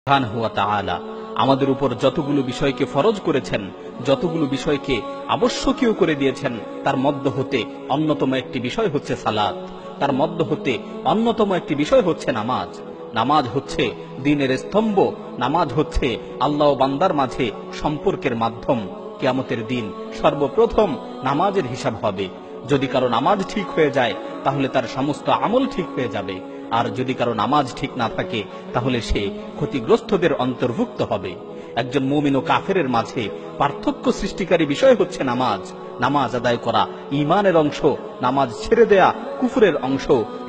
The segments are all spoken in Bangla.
সুবহানাহু ওয়া তাআলা আমাদের উপর যতগুলো বিষয়কে ফরজ করেছেন, যতগুলো বিষয়কে আবশ্যকীয় করে দিয়েছেন, তার মধ্য হতে অন্যতম একটি বিষয় হচ্ছে সালাত। তার মধ্য হতে অন্যতম একটি বিষয় হচ্ছে নামাজ। নামাজ হচ্ছে দ্বীনের স্তম্ভ। নামাজ হচ্ছে আল্লাহ ও বান্দার মাঝে সম্পর্কের মাধ্যম। কিয়ামতের দিন সর্বপ্রথম নামাজের হিসাব হবে। যদি কারো নামাজ ঠিক হয়ে যায় তাহলে তার সমস্ত আমল ঠিক হয়ে যাবে, আর যদি কারো নামাজ ঠিক না থাকে তাহলে সে ক্ষতিগ্রস্তদের অন্তর্ভুক্ত হবে। একজন মুমিন ও কাফেরের মাঝে পার্থক্য সৃষ্টিকারী বিষয় হচ্ছে নামাজ। নামাজ আদায় করা ঈমানের অংশ, নামাজ ছেড়ে দেয়া কুফরের অংশ।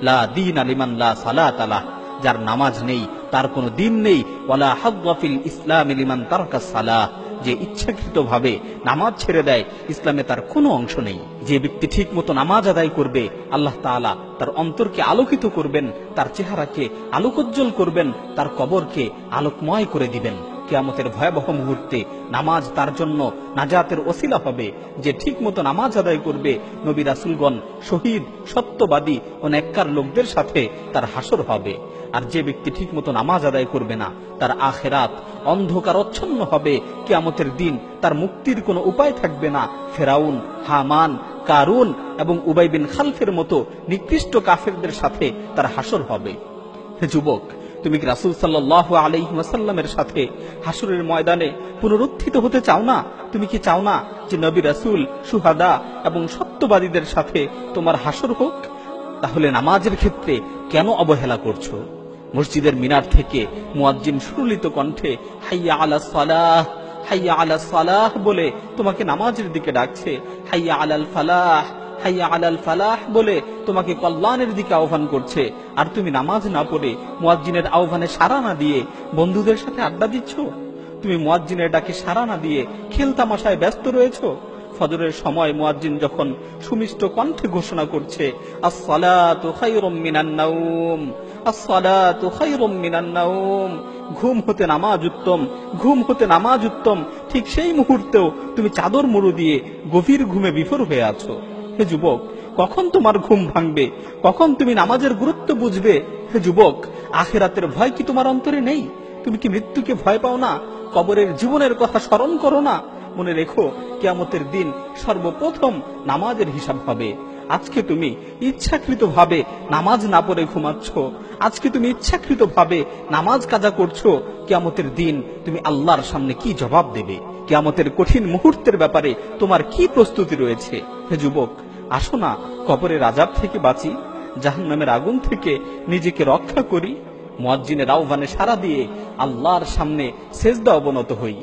লা দীন লিমান লা সালাত লাহ, যার নামাজ নেই তার কোনো দিন নেই। ওয়ালা হাযযা ফিল ইসলাম লিমান তারাকা সালাহ, যে ইচ্ছাকৃতভাবে নামাজ ছেড়ে দেয় ইসলামে তার কোনো অংশ নেই। যে ব্যক্তি ঠিক মতো নামাজ আদায় করবে আল্লাহ তাআলা তার অন্তরকে আলোকিত করবেন, তার চেহারাকে আলোকোজ্জ্বল করবেন, তার কবরকে আলোকময় করে দিবেন। কিয়ামতের ভয়াবহ মুহূর্তে নামাজ তার জন্য নাজাতের ওসিলা হবে। যে ঠিক মতো নামাজ আদায় করবে নবী রাসূলগণ, শহীদ, সত্যবাদী ও নেককার লোকদের সাথে তার হাসর হবে। আর যে ব্যক্তি ঠিক মতো নামাজ আদায় করবে না তার আখিরাত অন্ধকারচ্ছন্ন হবে। কিয়ামতের দিন তার মুক্তির কোনো উপায় থাকবে না। ফেরাউন, হামান, কারুন এবং উবাই বিন খালফের মতো নিকৃষ্ট কাফেরদের সাথে তার হাসর হবে। হে যুবক, তুমি কি রাসূল সাল্লাল্লাহু আলাইহি ওয়াসাল্লামের সাথে হাসরের ময়দানে পুনরুত্থিত হতে চাও না? তুমি কি চাও না যে নবী রাসূল, শুহাদা এবং সত্যবাদীদের সাথে তোমার হাসর হোক? তাহলে নামাজের ক্ষেত্রে কেন অবহেলা করছো? মসজিদের মিনার থেকে মুয়াজ্জিন সুললিত কণ্ঠে হাইয়া আলাস সালাহ, হাইয়া আলাস সালাহ বলে তোমাকে নামাজের দিকে ডাকছে। হাইয়া আলাল ফালাহ, হাইয়া আলাল ফালাহ বলে তোমাকে কল্যাণের দিকে আহ্বান করছে। আর তুমি নামাজ না পড়ে মুয়াজ্জিনের আহ্বানে সাড়া না দিয়ে বন্ধুদের সাথে আড্ডা দিচ্ছ। তুমি মুয়াজ্জিনের ডাকে সাড়া না দিয়ে খেল তামাশায় ব্যস্ত রয়েছো। ফজরের সময় মুয়াজ্জিন যখন সুমিষ্ট কণ্ঠে ঘোষণা করছে আস-সালাতু খায়রুম মিনান নাওম, আস-সালাতু খায়রুম মিনান নাওম, ঘুম হতে নামাজ উত্তম, ঘুম হতে নামাজ উত্তম, ঠিক সেই মুহূর্তেও তুমি চাদর মুড়ো দিয়ে গভীর ঘুমে বিভোর হয়ে আছো। হে যুবক, কখন তোমার ঘুম ভাঙবে? কখন তুমি নামাজের গুরুত্ব বুঝবে? হে যুবক, আখিরাতের ভয় কি তোমার অন্তরে নেই? তুমি কি মৃত্যুকে ভয় পাও না? কবরের জীবনের কথা স্মরণ করো না? মনে রেখো, কিয়ামতের দিন সর্বপ্রথম নামাজের হিসাব হবে। আজকে তুমি ইচ্ছাকৃতভাবে নামাজ না পড়ে ঘুমাচ্ছ, আজকে তুমি ইচ্ছাকৃতভাবে নামাজ কাজা করছো। কিয়ামতের দিন তুমি আল্লাহর সামনে কি জবাব দেবে? কিয়ামতের কঠিন মুহূর্তের ব্যাপারে তোমার কি প্রস্তুতি রয়েছে? হে যুবক, আসো না কবরের আযাব থেকে বাঁচি, জাহান্নামের আগুন থেকে নিজেকে রক্ষা করি। মুয়াজ্জিনের আহ্বানে সাড়া দিয়ে আল্লাহর সামনে সেজদা অবনত হই।